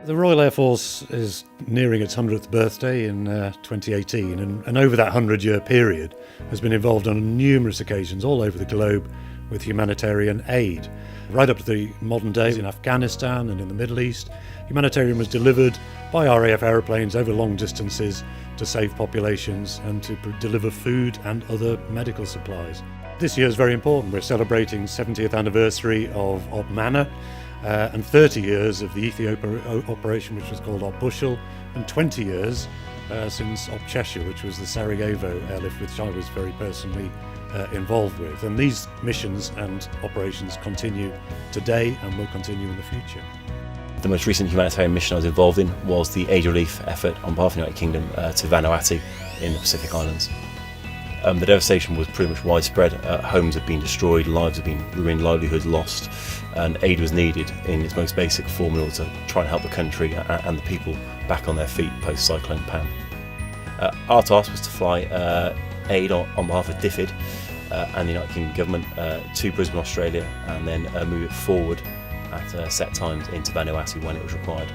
The Royal Air Force is nearing its 100th birthday in 2018, and over that 100-year period has been involved on numerous occasions all over the globe with humanitarian aid. Right up to the modern days in Afghanistan and in the Middle East, humanitarian was delivered by RAF aeroplanes over long distances to save populations and to deliver food and other medical supplies. This year is very important. We're celebrating 70th anniversary of Operation Manna, and 30 years of the Ethiopia operation, which was called Operation Bushel, and 20 years since Operation Cheshire, which was the Sarajevo airlift, which I was very personally involved with. And these missions and operations continue today and will continue in the future. The most recent humanitarian mission I was involved in was the aid relief effort on behalf of the United Kingdom to Vanuatu in the Pacific Islands. The devastation was pretty much widespread. Homes had been destroyed, lives had been ruined, livelihoods lost, and aid was needed in its most basic form in order to try and help the country and the people back on their feet post Cyclone Pam. Our task was to fly aid on behalf of DFID and the United Kingdom government to Brisbane, Australia, and then move it forward at set times into Vanuatu when it was required.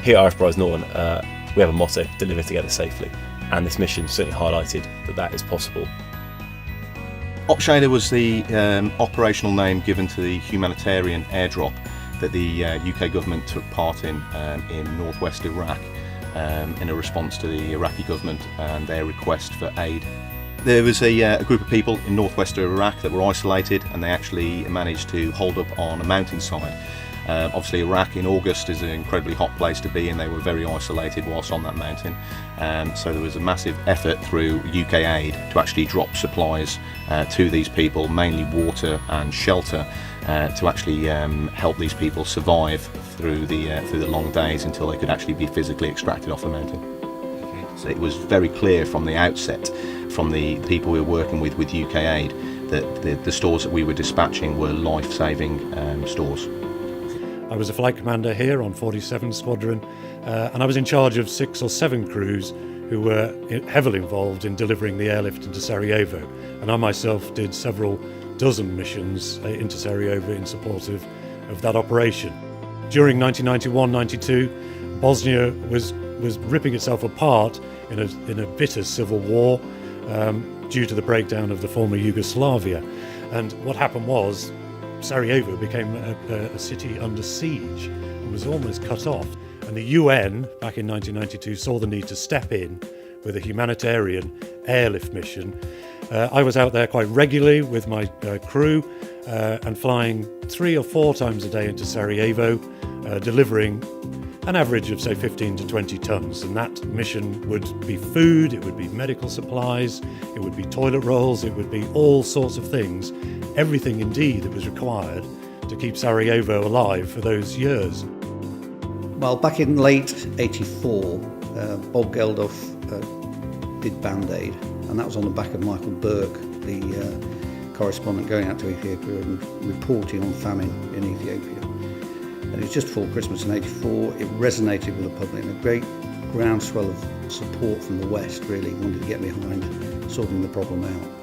Here at RAF Benevolent Fund, we have a motto: deliver together safely. And this mission certainly highlighted that is possible. Cheshire was the operational name given to the humanitarian airdrop that the UK government took part in northwest Iraq in a response to the Iraqi government and their request for aid. There was a group of people in northwest Iraq that were isolated, and they actually managed to hold up on a mountainside. Obviously Iraq in August is an incredibly hot place to be, and they were very isolated whilst on that mountain. So there was a massive effort through UK aid to actually drop supplies to these people, mainly water and shelter, to actually help these people survive through the long days until they could actually be physically extracted off the mountain. So it was very clear from the outset, from the people we were working with UK aid, that the stores that we were dispatching were life-saving stores. I was a flight commander here on 47 Squadron, and I was in charge of 6 or 7 crews who were heavily involved in delivering the airlift into Sarajevo. And I myself did several dozen missions into Sarajevo in support of that operation. During 1991-92, Bosnia was ripping itself apart in a bitter civil war due to the breakdown of the former Yugoslavia. And what happened was, Sarajevo became a city under siege and was almost cut off. And the UN, back in 1992, saw the need to step in with a humanitarian airlift mission. I was out there quite regularly with my crew and flying 3 or 4 times a day into Sarajevo, delivering an average of, say, 15 to 20 tons. And that mission would be food, it would be medical supplies, it would be toilet rolls, it would be all sorts of things. Everything indeed that was required to keep Sarajevo alive for those years. Well, back in late '84, Bob Geldof did Band Aid, and that was on the back of Michael Burke, the correspondent going out to Ethiopia and reporting on famine in Ethiopia. And it was just before Christmas in '84. It resonated with the public, and a great groundswell of support from the West really wanted to get behind sorting the problem out.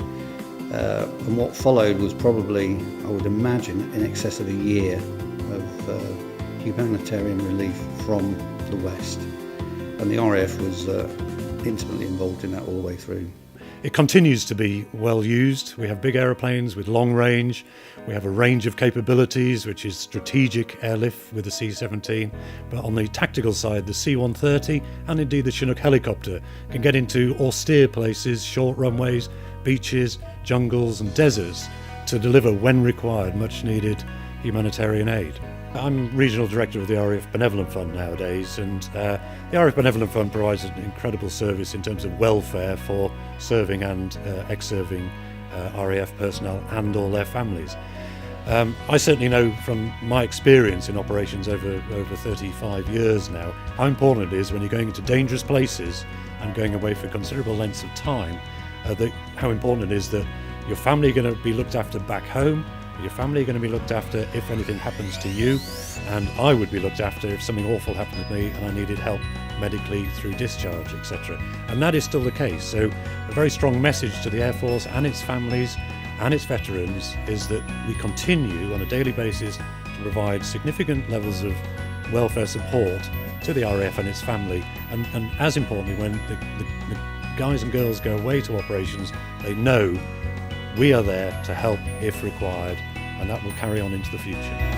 And what followed was probably, I would imagine, in excess of a year of humanitarian relief from the West. And the RAF was intimately involved in that all the way through. It continues to be well used. We have big aeroplanes with long range. We have a range of capabilities, which is strategic airlift with the C-17. But on the tactical side, the C-130 and indeed the Chinook helicopter can get into austere places, short runways, beaches, jungles and deserts to deliver, when required, much needed humanitarian aid. I'm Regional Director of the RAF Benevolent Fund nowadays, and the RAF Benevolent Fund provides an incredible service in terms of welfare for serving and ex-serving RAF personnel and all their families. I certainly know from my experience in operations over 35 years now how important it is when you're going into dangerous places and going away for considerable lengths of time, how important it is that your family are going to be looked after back home, your family are going to be looked after if anything happens to you, and I would be looked after if something awful happened to me and I needed help medically through discharge, etc. And that is still the case. So a very strong message to the Air Force and its families and its veterans is that we continue on a daily basis to provide significant levels of welfare support to the RAF and its family, and as importantly, when the guys and girls go away to operations, they know we are there to help if required, and that will carry on into the future.